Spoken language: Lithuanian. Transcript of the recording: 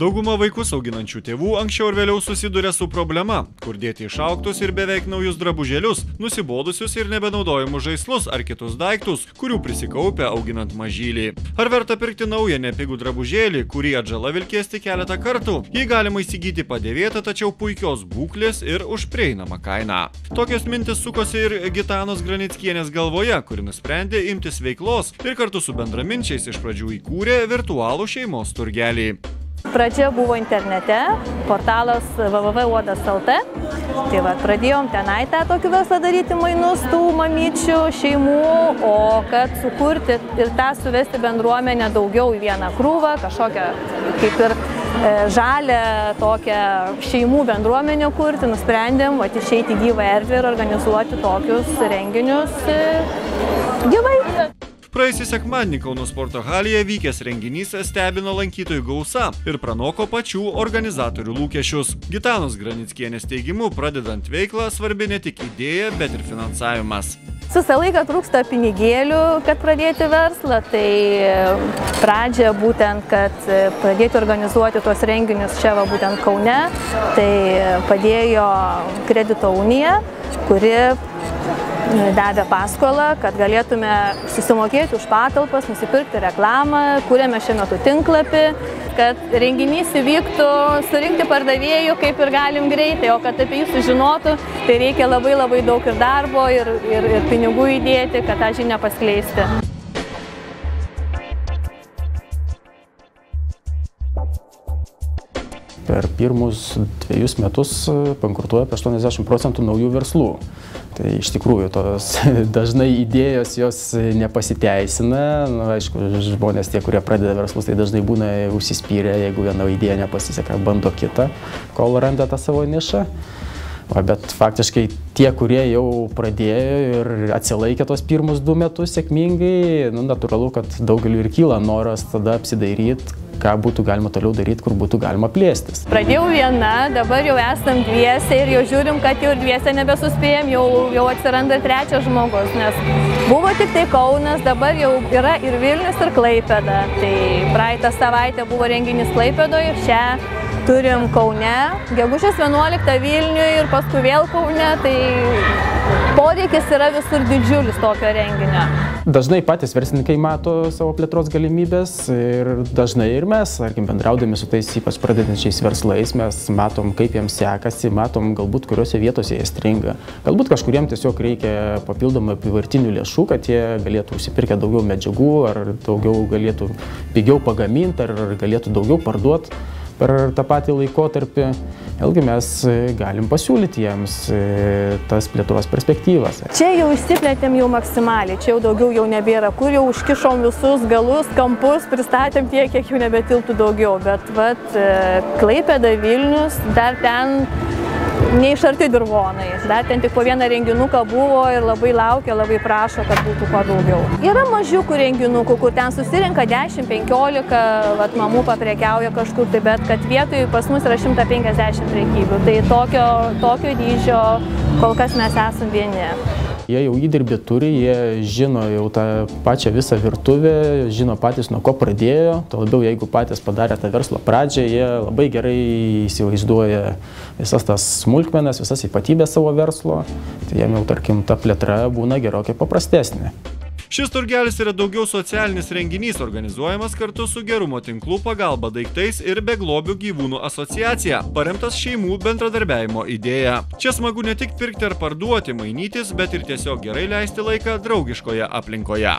Dauguma vaikus auginančių tėvų anksčiau ir vėliau susiduria su problema, kur dėti išaugtus ir beveik naujus drabužėlius, nusibodusius ir nebenaudojimus žaislus ar kitus daiktus, kurių prisikaupia auginant mažylį. Ar verta pirkti naują nepigų drabužėlį, kurį atžala vilkės tik keletą kartų? Jį galima įsigyti padėvėtą, tačiau puikios būklės ir už prieinamą kainą. Tokios mintis sukosi ir Gitanos Granickienės galvoje, kuri nusprendė imtis veiklos ir kartu su bendraminčiais iš pradžių įkūrė virtualų šeimos turgelį. Pradžia buvo internete, portalas www.uodas.lt. Tai va, pradėjom tenai tą tokį verslą daryti mainus tų mamyčių, šeimų, o kad sukurti ir tą suvesti bendruomenę daugiau į vieną krūvą, kažkokią kaip ir žalę tokią šeimų bendruomenę kurti, nusprendėm išeiti į gyvą erdvę ir organizuoti tokius renginius gyvai. Praėjusį sekmadienį Kauno sporto halėje vykęs renginys stebino lankytojų gausa ir pranoko pačių organizatorių lūkesčius. Gitanos Granickienės teigimu, pradedant veiklą, svarbi ne tik idėja, bet ir finansavimas. Visą laiką trūksta pinigėlių, kad pradėti verslą, tai pradžia būtent, kad pradėti organizuoti tuos renginius čia va būtent Kaune, tai padėjo kredito unija, kuri davė paskolą, kad galėtume susimokėti už patalpas, nusipirkti reklamą, kūrėme šiuo metu tinklapį, kad renginys įvyktų, surinkti pardavėjų kaip ir galim greitai, o kad apie jį sužinotų, tai reikia labai daug ir darbo, ir pinigų įdėti, kad tą žinią paskleisti. Per pirmus 2 metus bankrutuoja apie 80% naujų verslų. Tai iš tikrųjų tos dažnai idėjos jos nepasiteisina. Aišku, žmonės tie, kurie pradeda verslus, tai dažnai būna užsispyrę, jeigu viena idėja nepasiseka, bando kitą, kol randa tą savo nišą. Bet faktiškai tie, kurie jau pradėjo ir atsilaikė tos pirmus 2 metus sėkmingai, natūralu, kad daugeliu ir kyla noras tada apsidairyti, ką būtų galima toliau daryti, kur būtų galima plėstis. Pradėjau viena, dabar jau esam dviese ir jau žiūrim, kad jau dviese nebesuspėjom, jau atsiranda 3 žmogus, nes buvo tik tai Kaunas, dabar jau yra ir Vilnius, ir Klaipėda. Tai praeitą savaitę buvo renginys Klaipėdoje, šią turim Kaune, gegužės 11 Vilniuje ir paskui vėl Kaune, tai poreikis yra visur didžiulis tokio renginio. Dažnai patys verslininkai mato savo plėtros galimybės ir dažnai ir mes, tarkim, bendraudami su tais ypač pradedančiais verslais, mes matom, kaip jiems sekasi, matom galbūt kuriuose vietose jie stringa. Galbūt kažkuriem tiesiog reikia papildomai apyvartinių lėšų, kad jie galėtų užsipirkę daugiau medžiagų, ar daugiau galėtų pigiau pagaminti, ar galėtų daugiau parduoti per tą patį laikotarpį. Vėlgi mes galim pasiūlyti jiems tas plėtros perspektyvas. Čia jau išsiplėtėm jau maksimaliai, čia jau daugiau jau nebėra, kur jau užkišom visus galus, kampus, pristatėm tiek, kiek jau nebetiltų daugiau. Bet vat Klaipėda, Vilnius, dar ten neišarti dirvonai. Dar ten tik po vieną renginuką buvo ir labai laukia, labai prašo, kad būtų kuo daugiau. Yra mažiukų renginukų, kur ten susirinka 10-15 mamų paprekiauja kažkur, tai bet kad vietoj pas mus yra 150 prekybių. Tai tokio dydžio kol kas mes esam vieni. Jie jau įdirbį turi, jie žino jau tą pačią visą virtuvę, žino patys nuo ko pradėjo, tuo labiau jeigu patys padarė tą verslo pradžią, jie labai gerai įsivaizduoja visas tas smulkmenas, visas ypatybės savo verslo, tai jiem jau, tarkim, ta plėtra būna gerokai paprastesnė. Šis turgelis yra daugiau socialinis renginys, organizuojamas kartu su Gerumo tinklų Pagalba daiktais ir Beglobių gyvūnų asociacija, paremtas šeimų bendradarbiavimo idėja. Čia smagu ne tik pirkti ar parduoti, mainytis, bet ir tiesiog gerai leisti laiką draugiškoje aplinkoje.